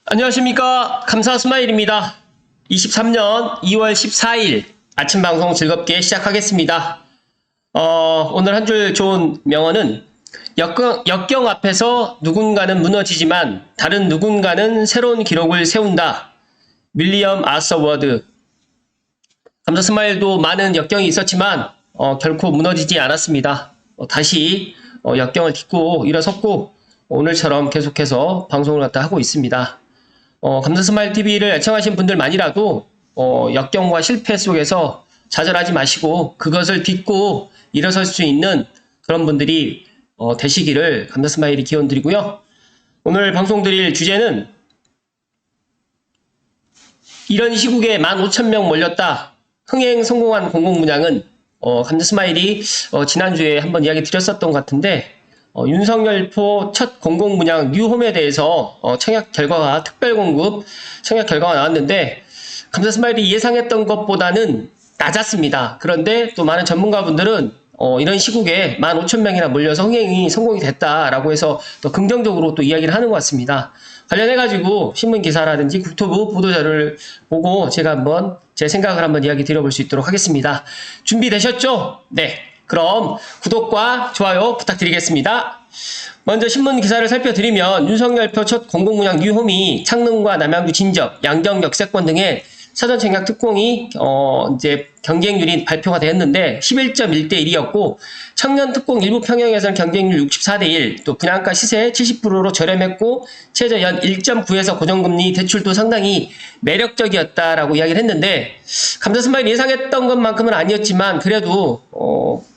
안녕하십니까. 감사 스마일입니다. 23년 2월 14일 아침 방송 즐겁게 시작하겠습니다. 오늘 한 줄 좋은 명언은 역경 앞에서 누군가는 무너지지만 다른 누군가는 새로운 기록을 세운다. 윌리엄 아서 워드. 감사 스마일도 많은 역경이 있었지만 결코 무너지지 않았습니다. 다시 역경을 딛고 일어섰고 오늘처럼 계속해서 방송을 갖다 하고 있습니다. 감사 스마일 TV를 애청하신 분들만이라도 역경과 실패 속에서 좌절하지 마시고 그것을 딛고 일어설 수 있는 그런 분들이 되시기를 감사 스마일이 기원 드리고요. 오늘 방송 드릴 주제는 이런 시국에 15,000명 몰렸다. 흥행 성공한 공공문양은 감사 스마일이 지난주에 한번 이야기 드렸었던 것 같은데 윤석열포 첫 공공문양 뉴홈에 대해서 청약 결과가 특별공급 청약 결과가 나왔는데 감사 스마일이 예상했던 것보다는 낮았습니다. 그런데 또 많은 전문가분들은 이런 시국에 15,000명이나 몰려서 흥행이 성공이 됐다라고 해서 또 긍정적으로 또 이야기를 하는 것 같습니다. 관련해가지고 신문기사라든지 국토부 보도자료를 보고 제가 한번 제 생각을 한번 이야기 드려볼 수 있도록 하겠습니다. 준비되셨죠? 네. 그럼 구독과 좋아요 부탁드리겠습니다. 먼저 신문 기사를 살펴드리면 윤석열표 첫 공공문양 뉴홈이 창릉과 남양주 진접, 양정 역세권 등의 사전 청약 특공이 이제 경쟁률이 발표가 되었는데 11.1대 1이었고 청년 특공 일부 평형에서는 경쟁률 64대 1, 또 분양가 시세 70%로 저렴했고 최저 연 1.9에서 고정금리 대출도 상당히 매력적이었다라고 이야기를 했는데 감사 스마일 예상했던 것만큼은 아니었지만 그래도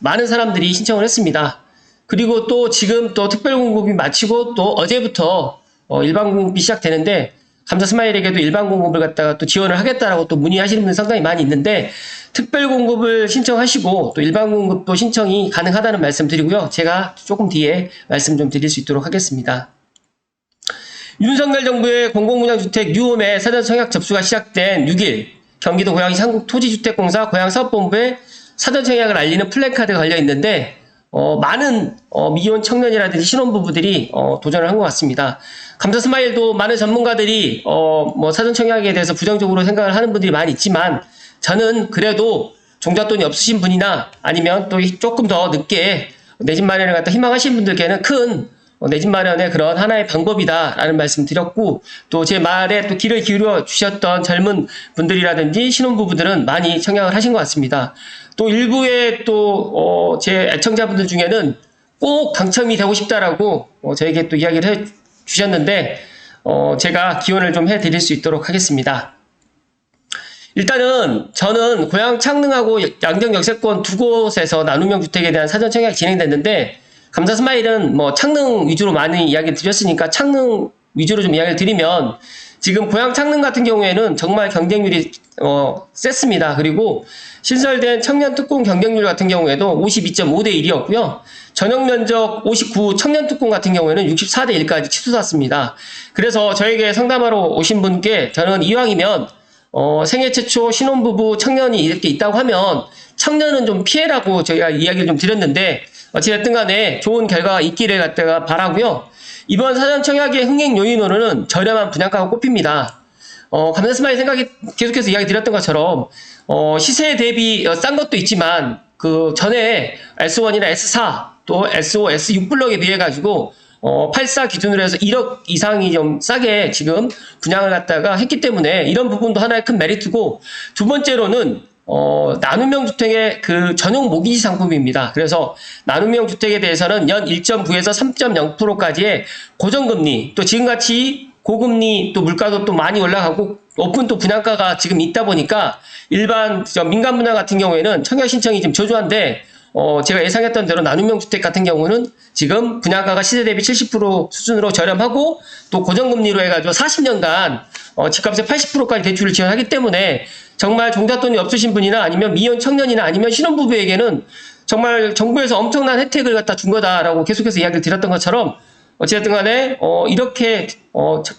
많은 사람들이 신청을 했습니다. 그리고 또 지금 또 특별 공급이 마치고 또 어제부터 일반 공급이 시작되는데 감사 스마일에게도 일반 공급을 갖다가 또 지원을 하겠다라고 또 문의하시는 분들 상당히 많이 있는데 특별 공급을 신청하시고 또 일반 공급도 신청이 가능하다는 말씀 드리고요. 제가 조금 뒤에 말씀 좀 드릴 수 있도록 하겠습니다. 윤석열 정부의 공공분양주택 뉴홈의 사전 청약 접수가 시작된 6일 경기도 고양시 한국토지주택공사 고양사업본부에 사전 청약을 알리는 플래카드가 걸려 있는데 많은 미혼 청년이라든지 신혼부부들이 도전을 한 것 같습니다. 감사 스마일도 많은 전문가들이 뭐 사전 청약에 대해서 부정적으로 생각을 하는 분들이 많이 있지만 저는 그래도 종잣돈이 없으신 분이나 아니면 또 조금 더 늦게 내 집 마련을 갖다 희망하시는 분들께는 큰 내 집 마련의 그런 하나의 방법이다라는 말씀 드렸고 또 제 말에 또 귀를 기울여 주셨던 젊은 분들이라든지 신혼부부들은 많이 청약을 하신 것 같습니다. 또 일부의 또 제 애청자분들 중에는 꼭 당첨이 되고 싶다라고 저에게 또 이야기를 해 주셨는데 제가 기원을 좀 해드릴 수 있도록 하겠습니다. 일단은 저는 고양 창릉하고 양정 역세권 두 곳에서 나눔형 주택에 대한 사전 청약이 진행됐는데 감사 스마일은 뭐 창릉 위주로 많이 이야기를 드렸으니까 창릉 위주로 좀 이야기를 드리면 지금 고양 창릉 같은 경우에는 정말 경쟁률이 셌습니다. 그리고 신설된 청년 특공 경쟁률 같은 경우에도 52.5대 1이었고요. 전용 면적 59 청년 특공 같은 경우에는 64대 1까지 치솟았습니다. 그래서 저에게 상담하러 오신 분께 저는 이왕이면 생애 최초 신혼부부 청년이 이렇게 있다고 하면 청년은 좀 피해라고 저희가 이야기를 좀 드렸는데 어찌됐든 간에 좋은 결과가 있기를 갖다가 바라고요. 이번 사전 청약의 흥행 요인으로는 저렴한 분양가가 꼽힙니다. 감사 스마일 생각이 계속해서 이야기 드렸던 것처럼 시세 대비 싼 것도 있지만 그 전에 S1이나 S4 또 S5, S6 블럭에 비해 가지고 84 기준으로 해서 1억 이상이 좀 싸게 지금 분양을 갖다가 했기 때문에 이런 부분도 하나의 큰 메리트고 두 번째로는 나눔형 주택의 그 전용 모기지 상품입니다. 그래서 나눔형 주택에 대해서는 연 1.9에서 3.0%까지의 고정금리 또 지금같이 고금리 또 물가도 또 많이 올라가고 높은 또 분양가가 지금 있다 보니까 일반 민간 분양 같은 경우에는 청약 신청이 좀 저조한데 제가 예상했던 대로 나눔형 주택 같은 경우는 지금 분양가가 시세 대비 70% 수준으로 저렴하고 또 고정금리로 해가지고 40년간 집값의 80%까지 대출을 지원하기 때문에 정말 종잣돈이 없으신 분이나 아니면 미혼 청년이나 아니면 신혼부부에게는 정말 정부에서 엄청난 혜택을 갖다 준 거다라고 계속해서 이야기를 드렸던 것처럼 어쨌든 간에 이렇게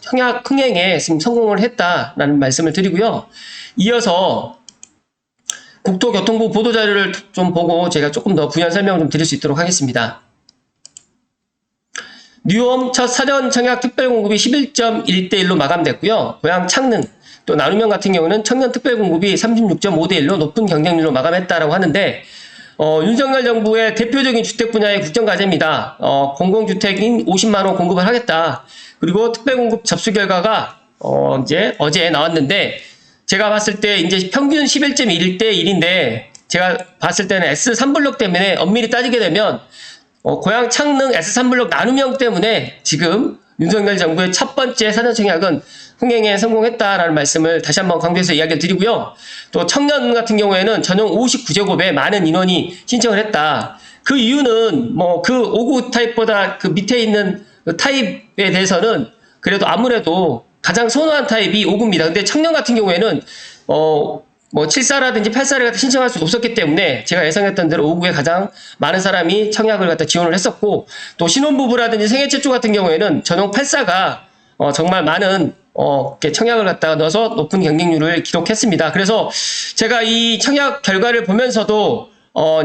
청약 흥행에 지금 성공을 했다라는 말씀을 드리고요. 이어서 국토교통부 보도자료를 좀 보고 제가 조금 더 부연 설명을 좀 드릴 수 있도록 하겠습니다. 뉴홈 첫 사전 청약 특별 공급이 11.1대1로 마감됐고요. 고양 창릉 또 나눔형 같은 경우는 청년 특별 공급이 36.5대1로 높은 경쟁률로 마감했다라고 하는데 윤석열 정부의 대표적인 주택 분야의 국정과제입니다. 공공주택인 50만 호 공급을 하겠다. 그리고 특별 공급 접수 결과가 이제 어제 나왔는데 제가 봤을 때 이제 평균 11.1대 1인데 제가 봤을 때는 S3블록 때문에 엄밀히 따지게 되면 고양 창릉 S3블록 나눔형 때문에 지금 윤석열 정부의 첫 번째 사전 청약은 흥행에 성공했다라는 말씀을 다시 한번 강조해서 이야기를 드리고요. 또 청년 같은 경우에는 전용 59제곱에 많은 인원이 신청을 했다. 그 이유는 뭐 그 5구 타입보다 그 밑에 있는 그 타입에 대해서는 그래도 아무래도 가장 선호한 타입이 5구입니다. 근데 청년 같은 경우에는 뭐 74라든지 84를 갖다 신청할 수 없었기 때문에 제가 예상했던 대로 5구에 가장 많은 사람이 청약을 갖다 지원을 했었고 또 신혼부부라든지 생애 최초 같은 경우에는 전용 84가 정말 많은 이렇게 청약을 갖다가 넣어서 높은 경쟁률을 기록했습니다. 그래서 제가 이 청약 결과를 보면서도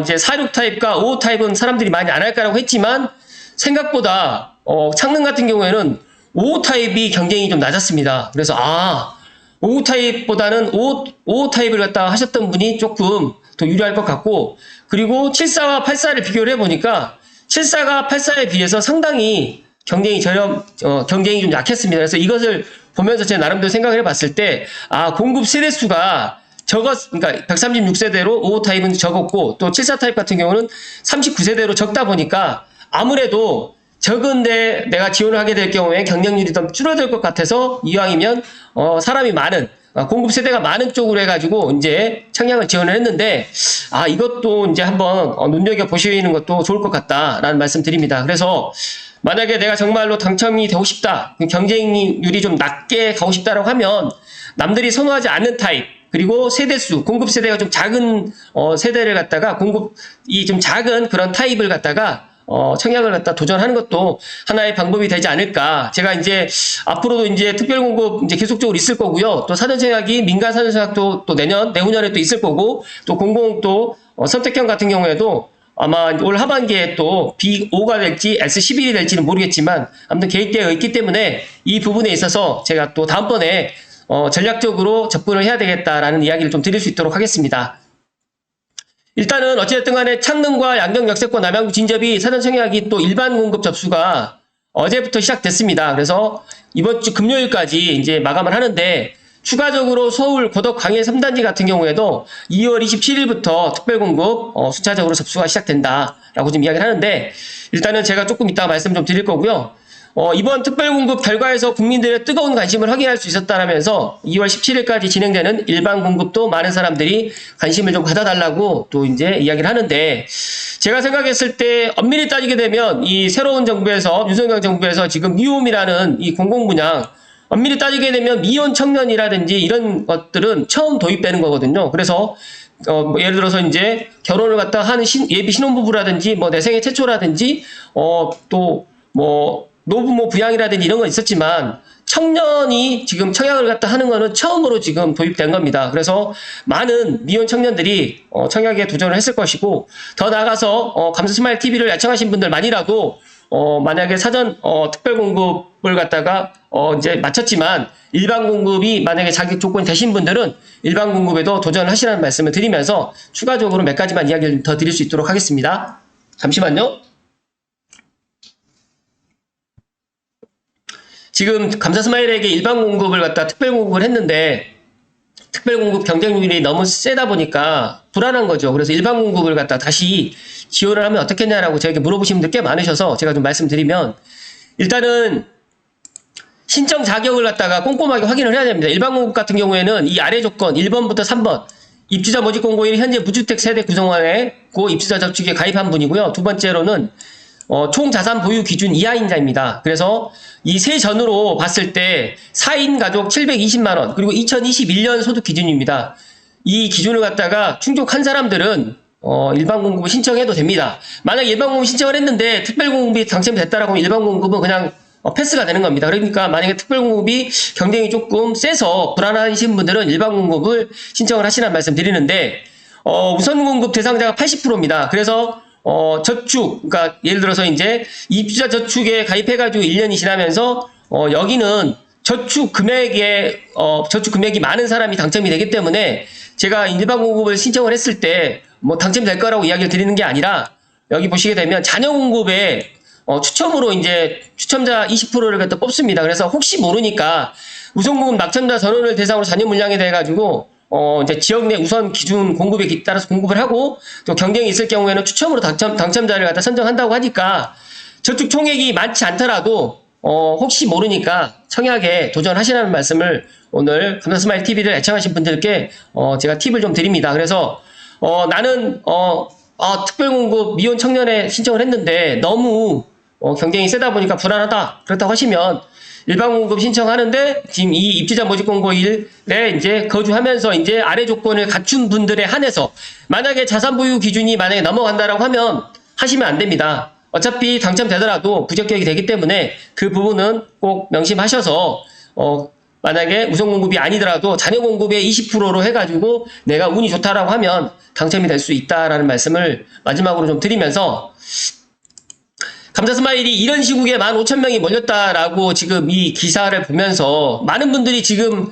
이제 46 타입과 55 타입은 사람들이 많이 안 할까라고 했지만 생각보다 창릉 같은 경우에는 55 타입이 경쟁이 좀 낮았습니다. 그래서 55 타입보다는 55 타입을 갖다가 하셨던 분이 조금 더 유리할 것 같고 그리고 74와 84를 비교를 해보니까 74가 84에 비해서 상당히 경쟁이 경쟁이 좀 약했습니다. 그래서 이것을 보면서 제 나름대로 생각을 해봤을 때 공급 세대수가 그러니까 136세대로 55 타입은 적었고 또 74 타입 같은 경우는 39세대로 적다 보니까 아무래도 적은데 내가 지원을 하게 될 경우에 경쟁률이 좀 줄어들 것 같아서 이왕이면 사람이 많은 공급 세대가 많은 쪽으로 해가지고 이제 청약을 지원을 했는데 이것도 이제 한번 눈여겨 보시는 것도 좋을 것 같다라는 말씀 드립니다. 그래서 만약에 내가 정말로 당첨이 되고 싶다, 경쟁률이 좀 낮게 가고 싶다라고 하면 남들이 선호하지 않는 타입 그리고 세대수, 공급 세대가 좀 작은 세대를 갖다가 공급이 좀 작은 그런 타입을 갖다가 청약을 갖다 도전하는 것도 하나의 방법이 되지 않을까. 제가 이제 앞으로도 이제 특별공급 이제 계속적으로 있을 거고요. 또 사전청약이 민간 사전청약도 또 내후년에 또 있을 거고 또 공공 또 선택형 같은 경우에도 아마 올 하반기에 또 B5가 될지 S11이 될지는 모르겠지만 아무튼 계획되어 있기 때문에 이 부분에 있어서 제가 또 다음번에 전략적으로 접근을 해야 되겠다라는 이야기를 좀 드릴 수 있도록 하겠습니다. 일단은 어찌됐든 간에 창릉과 양정 역세권 남양주 진접이 사전 청약이 또 일반 공급 접수가 어제부터 시작됐습니다. 그래서 이번 주 금요일까지 이제 마감을 하는데 추가적으로 서울 고덕 광해 3단지 같은 경우에도 2월 27일부터 특별 공급 순차적으로 접수가 시작된다라고 지금 이야기를 하는데 일단은 제가 조금 이따가 말씀 좀 드릴 거고요. 이번 특별공급 결과에서 국민들의 뜨거운 관심을 확인할 수 있었다라면서 2월 17일까지 진행되는 일반 공급도 많은 사람들이 관심을 좀 가져달라고 또 이제 이야기를 하는데 제가 생각했을 때 엄밀히 따지게 되면 이 새로운 정부에서 윤석열 정부에서 지금 뉴홈이라는 이 공공분양 엄밀히 따지게 되면 미혼 청년이라든지 이런 것들은 처음 도입되는 거거든요. 그래서 뭐 예를 들어서 이제 결혼을 갖다 하는 예비 신혼부부라든지 뭐 내 생애 최초라든지 또 뭐 노부모 부양이라든지 이런 건 있었지만 청년이 지금 청약을 갖다 하는 거는 처음으로 지금 도입된 겁니다. 그래서 많은 미혼 청년들이 청약에 도전을 했을 것이고 더 나아가서 감사스마일 TV를 애청하신 분들만이라도 만약에 사전 특별 공급을 갖다가 이제 마쳤지만 일반 공급이 만약에 자격 조건이 되신 분들은 일반 공급에도 도전을 하시라는 말씀을 드리면서 추가적으로 몇 가지만 이야기를 더 드릴 수 있도록 하겠습니다. 잠시만요. 지금 감사스마일에게 일반 공급을 갖다 특별 공급을 했는데 특별 공급 경쟁률이 너무 세다 보니까 불안한 거죠. 그래서 일반 공급을 갖다 다시 지원을 하면 어떻겠냐라고 저에게 물어보신 분들 꽤 많으셔서 제가 좀 말씀드리면 일단은 신청 자격을 갖다가 꼼꼼하게 확인을 해야 됩니다. 일반 공급 같은 경우에는 이 아래 조건 1번부터 3번 입주자 모집 공고일이 현재 무주택 세대 구성원에 고 입주자 접촉에 가입한 분이고요. 두 번째로는 총 자산 보유 기준 이하인자입니다. 그래서 이 세 전으로 봤을 때 4인 가족 720만원 그리고 2021년 소득 기준입니다. 이 기준을 갖다가 충족한 사람들은 일반 공급을 신청해도 됩니다. 만약 일반 공급 신청을 했는데 특별 공급이 당첨이 됐다라고 하면 일반 공급은 그냥 패스가 되는 겁니다. 그러니까 만약에 특별 공급이 경쟁이 조금 세서 불안하신 분들은 일반 공급을 신청을 하시라는 말씀 드리는데 우선 공급 대상자가 80%입니다. 그래서 저축, 그러니까 예를 들어서 이제 입주자 저축에 가입해가지고 1년이 지나면서 여기는 저축 금액이 많은 사람이 당첨이 되기 때문에 제가 일반 공급을 신청을 했을 때 뭐 당첨될 거라고 이야기를 드리는 게 아니라 여기 보시게 되면 자녀 공급에 추첨으로 이제 추첨자 20%를 갖다 뽑습니다. 그래서 혹시 모르니까 우선공급 낙첨자 전원을 대상으로 자녀 물량에 대해 가지고 이제 지역 내 우선 기준 공급에 따라서 공급을 하고 또 경쟁이 있을 경우에는 추첨으로 당첨자를 갖다 선정한다고 하니까 저축 총액이 많지 않더라도 혹시 모르니까 청약에 도전하시라는 말씀을 오늘 감사스마일 TV를 애청하신 분들께 제가 팁을 좀 드립니다. 그래서 나는 특별공급 미혼 청년에 신청을 했는데 너무 경쟁이 세다 보니까 불안하다. 그렇다고 하시면 일반 공급 신청하는데 지금 이 입주자 모집 공고일에 이제 거주하면서 이제 아래 조건을 갖춘 분들에 한해서 만약에 자산 보유 기준이 만약에 넘어간다라고 하면 하시면 안 됩니다. 어차피 당첨되더라도 부적격이 되기 때문에 그 부분은 꼭 명심하셔서 만약에 우선 공급이 아니더라도 자녀 공급의 20%로 해가지고 내가 운이 좋다라고 하면 당첨이 될 수 있다라는 말씀을 마지막으로 좀 드리면서 감사스마일이 이런 시국에 15,000명이 몰렸다라고 지금 이 기사를 보면서 많은 분들이 지금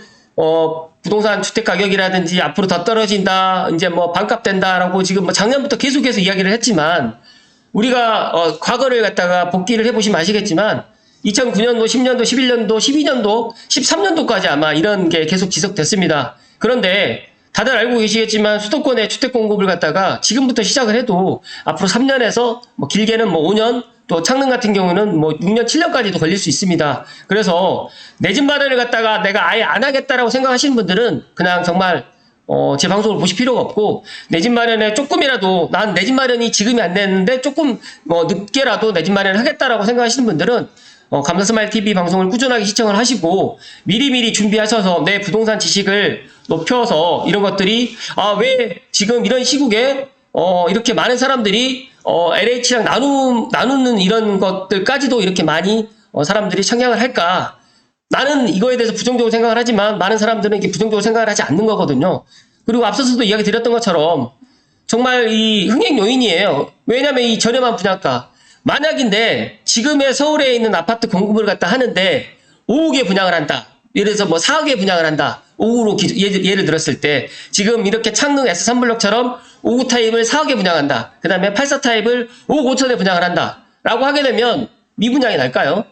부동산 주택 가격이라든지 앞으로 더 떨어진다, 이제 뭐 반값 된다라고 지금 뭐 작년부터 계속해서 이야기를 했지만 우리가 과거를 갖다가 복기를 해보시면 아시겠지만 2009년도, 10년도, 11년도, 12년도, 13년도까지 아마 이런 게 계속 지속됐습니다. 그런데 다들 알고 계시겠지만 수도권의 주택 공급을 갖다가 지금부터 시작을 해도 앞으로 3년에서 뭐 길게는 뭐 5년, 또 창릉 같은 경우는 뭐 6년, 7년까지도 걸릴 수 있습니다. 그래서 내 집 마련을 갖다가 내가 아예 안 하겠다라고 생각하시는 분들은 그냥 정말 제 방송을 보실 필요가 없고 내 집 마련에 조금이라도 난 내 집 마련이 지금이 안 됐는데 조금 늦게라도 내 집 마련을 하겠다라고 생각하시는 분들은 감사스마일 TV 방송을 꾸준하게 시청을 하시고 미리미리 준비하셔서 내 부동산 지식을 높여서 이런 것들이 왜 지금 이런 시국에 이렇게 많은 사람들이 LH랑 나누는 이런 것들까지도 이렇게 많이 사람들이 청약을 할까? 나는 이거에 대해서 부정적으로 생각을 하지만 많은 사람들은 이렇게 부정적으로 생각을 하지 않는 거거든요. 그리고 앞서서도 이야기 드렸던 것처럼 정말 이 흥행 요인이에요. 왜냐하면 이 저렴한 분양가. 만약인데 지금의 서울에 있는 아파트 공급을 갖다 하는데 5억에 분양을 한다. 예를 들어서 뭐 4억에 분양을 한다. 5구로 예를 들었을 때 지금 이렇게 창릉 S3블럭처럼 5구 타입을 4억에 분양한다. 그 다음에 84 타입을 5억 5천에 분양을 한다. 라고 하게 되면 미분양이 날까요?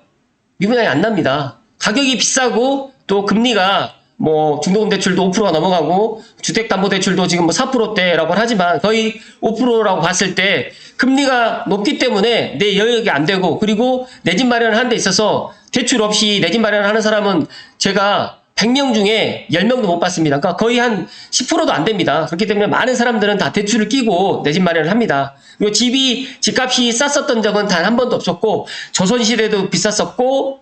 미분양이 안 납니다. 가격이 비싸고 또 금리가 뭐 중도금대출도 5%가 넘어가고 주택담보대출도 지금 뭐 4%대라고 하지만 거의 5%라고 봤을 때 금리가 높기 때문에 내 여력이 안 되고 그리고 내 집 마련을 하는 데 있어서 대출 없이 내 집 마련을 하는 사람은 제가 100명 중에 10명도 못 받습니다. 그러니까 거의 한 10%도 안 됩니다. 그렇기 때문에 많은 사람들은 다 대출을 끼고 내 집 마련을 합니다. 그리고 집값이 쌌었던 적은 단 한 번도 없었고 조선시대도 비쌌었고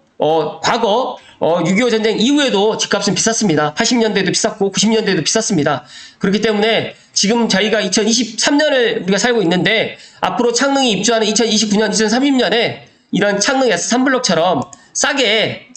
과거 6.25 전쟁 이후에도 집값은 비쌌습니다. 80년대도 비쌌고 90년대도 비쌌습니다. 그렇기 때문에 지금 저희가 2023년을 우리가 살고 있는데 앞으로 창릉이 입주하는 2029년, 2030년에 이런 창릉 S3블럭처럼 싸게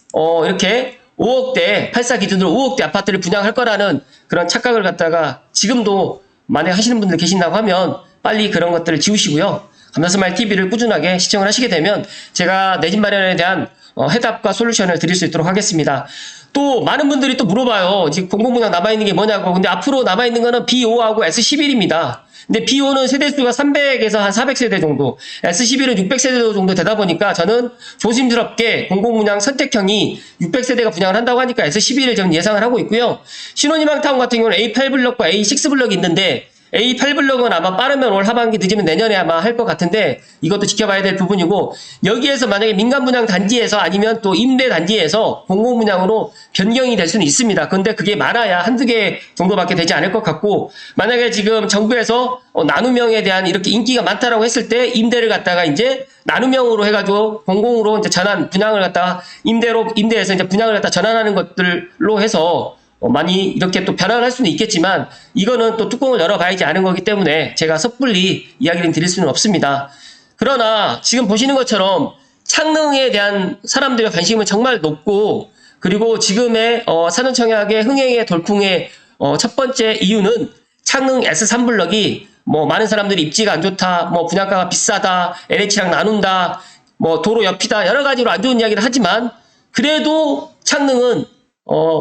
이렇게 5억대, 84 기준으로 5억대 아파트를 분양할 거라는 그런 착각을 갖다가 지금도 만약 하시는 분들 계신다고 하면 빨리 그런 것들을 지우시고요. 감사스마일 TV를 꾸준하게 시청을 하시게 되면 제가 내 집 마련에 대한 해답과 솔루션을 드릴 수 있도록 하겠습니다. 또 많은 분들이 또 물어봐요. 지금 공공분양 남아있는 게 뭐냐고. 근데 앞으로 남아있는 거는 B5하고 S11입니다. 근데 B5는 세대수가 300에서 한 400세대 정도, S11은 600세대 정도 되다 보니까 저는 조심스럽게 공공분양 선택형이 600세대가 분양을 한다고 하니까 S11을 저는 예상을 하고 있고요. 신혼희망타운 같은 경우는 A8블럭과 A6블럭이 있는데 A8블럭은 아마 빠르면 올 하반기 늦으면 내년에 아마 할 것 같은데 이것도 지켜봐야 될 부분이고 여기에서 만약에 민간분양 단지에서 아니면 또 임대 단지에서 공공분양으로 변경이 될 수는 있습니다. 근데 그게 많아야 한두 개 정도밖에 되지 않을 것 같고 만약에 지금 정부에서 나눔형에 대한 이렇게 인기가 많다라고 했을 때 임대를 갖다가 이제 나눔형으로 해가지고 공공으로 이제 전환 분양을 갖다가 임대해서 이제 분양을 갖다 전환하는 것들로 해서 많이 이렇게 또 변화를 할 수는 있겠지만 이거는 또 뚜껑을 열어봐야지 않은 거기 때문에 제가 섣불리 이야기를 드릴 수는 없습니다. 그러나 지금 보시는 것처럼 창릉에 대한 사람들의 관심은 정말 높고 그리고 지금의 사전청약의 흥행의 돌풍의 첫 번째 이유는 창릉 S3블럭이 뭐 많은 사람들이 입지가 안 좋다, 뭐 분양가가 비싸다, LH랑 나눈다, 뭐 도로 옆이다, 여러 가지로 안 좋은 이야기를 하지만 그래도 창릉은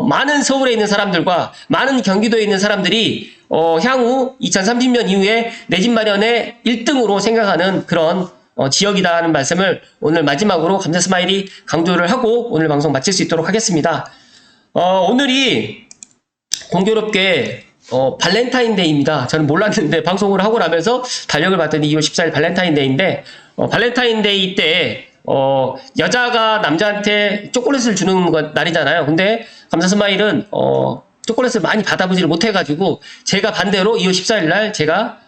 많은 서울에 있는 사람들과 많은 경기도에 있는 사람들이 향후 2030년 이후에 내 집 마련의 1등으로 생각하는 그런 지역이다 하는 말씀을 오늘 마지막으로 감사 스마일이 강조를 하고 오늘 방송 마칠 수 있도록 하겠습니다. 오늘이 공교롭게 발렌타인데이입니다. 저는 몰랐는데 방송을 하고 나면서 달력을 봤더니 2월 14일 발렌타인데이인데 발렌타인데이 때 여자가 남자한테 초콜릿을 주는 날이잖아요. 근데 감사 스마일은 초콜릿을 많이 받아보지를 못해가지고 제가 반대로 2월 14일 날 제가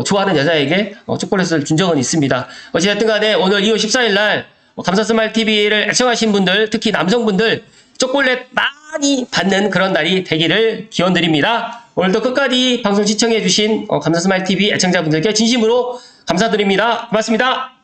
좋아하는 여자에게 초콜릿을 준 적은 있습니다. 어찌됐든 간에 오늘 2월 14일 날 감사 스마일 TV를 애청하신 분들, 특히 남성분들 초콜릿 많이 받는 그런 날이 되기를 기원드립니다. 오늘도 끝까지 방송 시청해주신 감사 스마일 TV 애청자분들께 진심으로 감사드립니다. 고맙습니다.